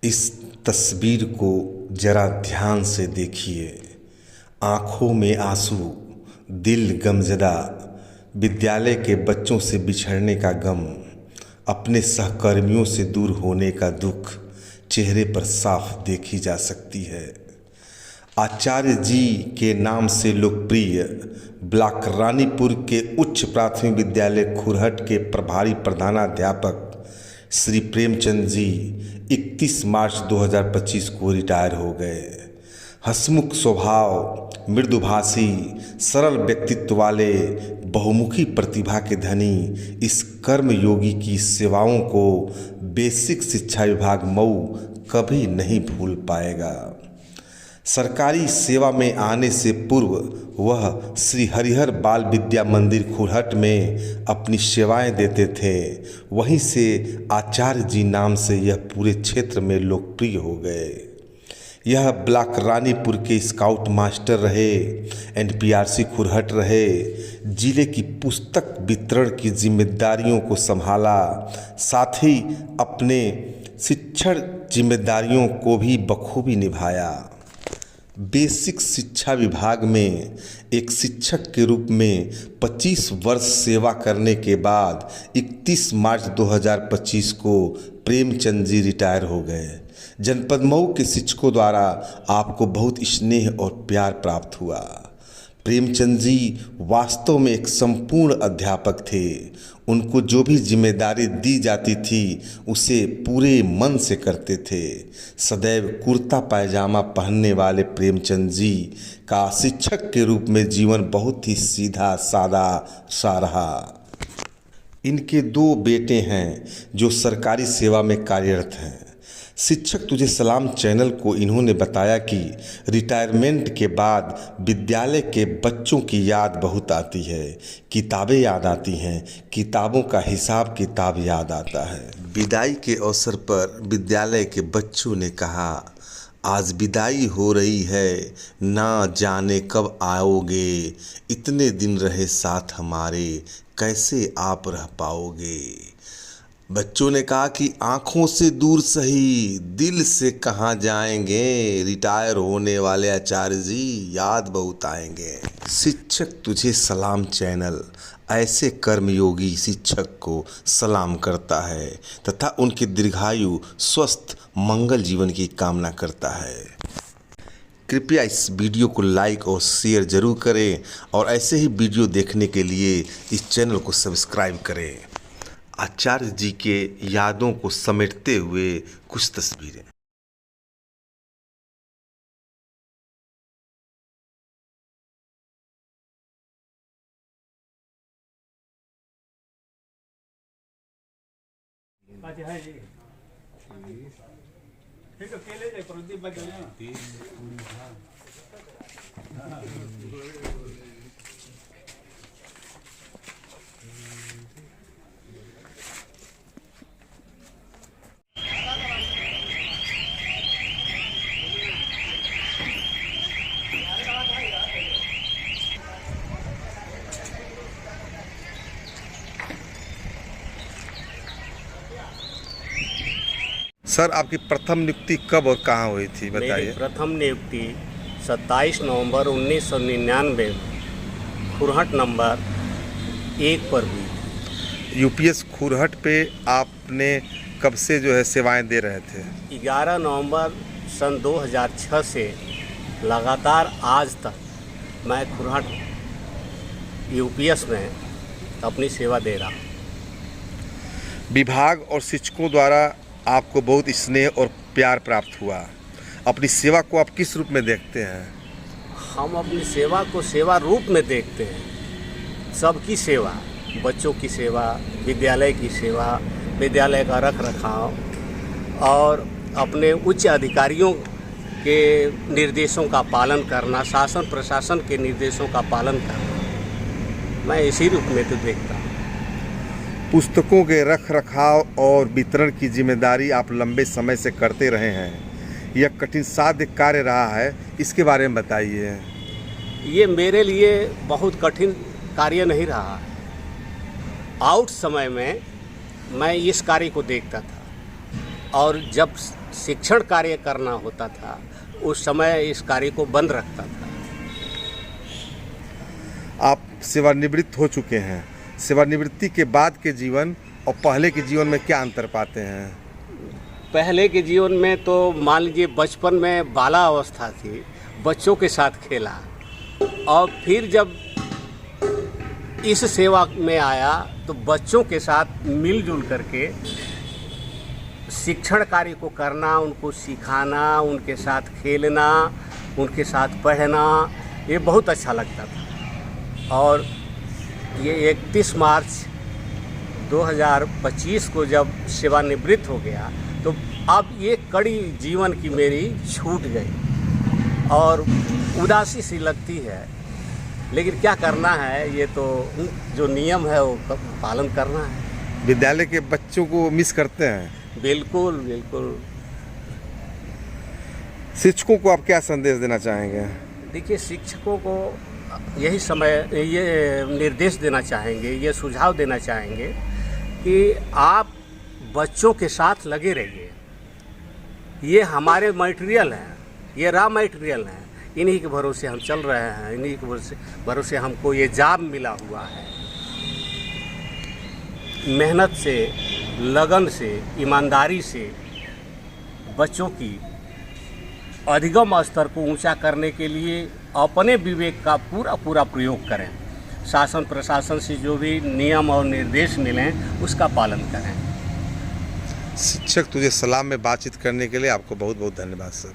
इस तस्वीर को जरा ध्यान से देखिए। आँखों में आंसू, दिल गमज़दा, विद्यालय के बच्चों से बिछड़ने का गम, अपने सहकर्मियों से दूर होने का दुख चेहरे पर साफ देखी जा सकती है। आचार्य जी के नाम से लोकप्रिय ब्लॉक रानीपुर के उच्च प्राथमिक विद्यालय खुरहट के प्रभारी प्रधानाध्यापक श्री प्रेमचंद जी 31 मार्च 2025 को रिटायर हो गए। हंसमुख स्वभाव, मृदुभाषी, सरल व्यक्तित्व वाले, बहुमुखी प्रतिभा के धनी इस कर्मयोगी की सेवाओं को बेसिक शिक्षा विभाग मऊ कभी नहीं भूल पाएगा। सरकारी सेवा में आने से पूर्व वह श्री हरिहर बाल विद्या मंदिर खुरहट में अपनी सेवाएं देते थे। वहीं से आचार्य जी नाम से यह पूरे क्षेत्र में लोकप्रिय हो गए। यह ब्लॉक रानीपुर के स्काउट मास्टर रहे, एनपीआरसी खुरहट रहे, जिले की पुस्तक वितरण की जिम्मेदारियों को संभाला, साथ ही अपने शिक्षण जिम्मेदारियों को भी बखूबी निभाया। बेसिक शिक्षा विभाग में एक शिक्षक के रूप में 25 वर्ष सेवा करने के बाद 31 मार्च 2025 को प्रेमचंद जी रिटायर हो गए। जनपद मऊ के शिक्षकों द्वारा आपको बहुत स्नेह और प्यार प्राप्त हुआ। प्रेमचंद जी वास्तव में एक संपूर्ण अध्यापक थे। उनको जो भी जिम्मेदारी दी जाती थी उसे पूरे मन से करते थे। सदैव कुर्ता पैजामा पहनने वाले प्रेमचंद जी का शिक्षक के रूप में जीवन बहुत ही सीधा सादा सा रहा। इनके 2 बेटे हैं जो सरकारी सेवा में कार्यरत हैं। शिक्षक तुझे सलाम चैनल को इन्होंने बताया कि रिटायरमेंट के बाद विद्यालय के बच्चों की याद बहुत आती है, किताबें याद आती हैं, किताबों का हिसाब किताब याद आता है। विदाई के अवसर पर विद्यालय के बच्चों ने कहा, आज विदाई हो रही है, ना जाने कब आओगे, इतने दिन रहे साथ हमारे, कैसे आप रह पाओगे। बच्चों ने कहा कि आँखों से दूर सही, दिल से कहाँ जाएंगे, रिटायर होने वाले आचार्य जी याद बहुत आएंगे। शिक्षक तुझे सलाम चैनल ऐसे कर्मयोगी शिक्षक को सलाम करता है तथा उनके दीर्घायु, स्वस्थ, मंगल जीवन की कामना करता है। कृपया इस वीडियो को लाइक और शेयर जरूर करें और ऐसे ही वीडियो देखने के लिए इस चैनल को सब्सक्राइब करें। आचार्य जी के यादों को समेटते हुए कुछ तस्वीरें। सर, आपकी प्रथम नियुक्ति कब और कहाँ हुई थी, बताइए। मेरी प्रथम नियुक्ति 27 नवंबर 1999 खुरहट नंबर 1 पर हुई। यूपीएस खुरहट पे आपने कब से जो है सेवाएं दे रहे थे? 11 नवंबर सन 2006 से लगातार आज तक मैं खुरहट यूपीएस में अपनी सेवा दे रहा हूँ। विभाग और शिक्षकों द्वारा आपको बहुत स्नेह और प्यार प्राप्त हुआ। अपनी सेवा को आप किस रूप में देखते हैं? हम अपनी सेवा को सेवा रूप में देखते हैं। सबकी सेवा, बच्चों की सेवा, विद्यालय की सेवा, विद्यालय का रख रखाव और अपने उच्च अधिकारियों के निर्देशों का पालन करना, शासन प्रशासन के निर्देशों का पालन करना, मैं इसी रूप में तो देखता हूँ। पुस्तकों के रख रखाव और वितरण की जिम्मेदारी आप लंबे समय से करते रहे हैं। यह कठिन साध्य कार्य रहा है, इसके बारे में बताइए। ये मेरे लिए बहुत कठिन कार्य नहीं रहा है। आउट समय में मैं इस कार्य को देखता था। और जब शिक्षण कार्य करना होता था उस समय इस कार्य को बंद रखता था। आप सेवानिवृत्त हो चुके हैं, सेवानिवृत्ति के बाद के जीवन और पहले के जीवन में क्या अंतर पाते हैं? पहले के जीवन में तो मान लीजिए बचपन में बाला अवस्था थी, बच्चों के साथ खेला, और फिर जब इस सेवा में आया तो बच्चों के साथ मिलजुल करके शिक्षण कार्य को करना, उनको सिखाना, उनके साथ खेलना, उनके साथ पढ़ना, ये बहुत अच्छा लगता था। और ये 31 मार्च 2025 को जब सेवानिवृत्त हो गया तो अब ये कड़ी जीवन की मेरी छूट गई और उदासी सी लगती है, लेकिन क्या करना है, ये तो जो नियम है वो पालन करना है। विद्यालय के बच्चों को मिस करते हैं? बिल्कुल बिल्कुल। शिक्षकों को आप क्या संदेश देना चाहेंगे? देखिए, शिक्षकों को यही ये निर्देश देना चाहेंगे, ये सुझाव देना चाहेंगे कि आप बच्चों के साथ लगे रहिए। ये हमारे मटेरियल हैं, ये रॉ मटेरियल हैं, इन्हीं के भरोसे हम चल रहे हैं, इन्हीं के भरोसे हमको ये जॉब मिला हुआ है। मेहनत से, लगन से, ईमानदारी से बच्चों की अधिगम स्तर को ऊंचा करने के लिए अपने विवेक का पूरा प्रयोग करें। शासन प्रशासन से जो भी नियम और निर्देश मिलें उसका पालन करें। शिक्षक तुझे सलाम में बातचीत करने के लिए आपको बहुत बहुत धन्यवाद सर।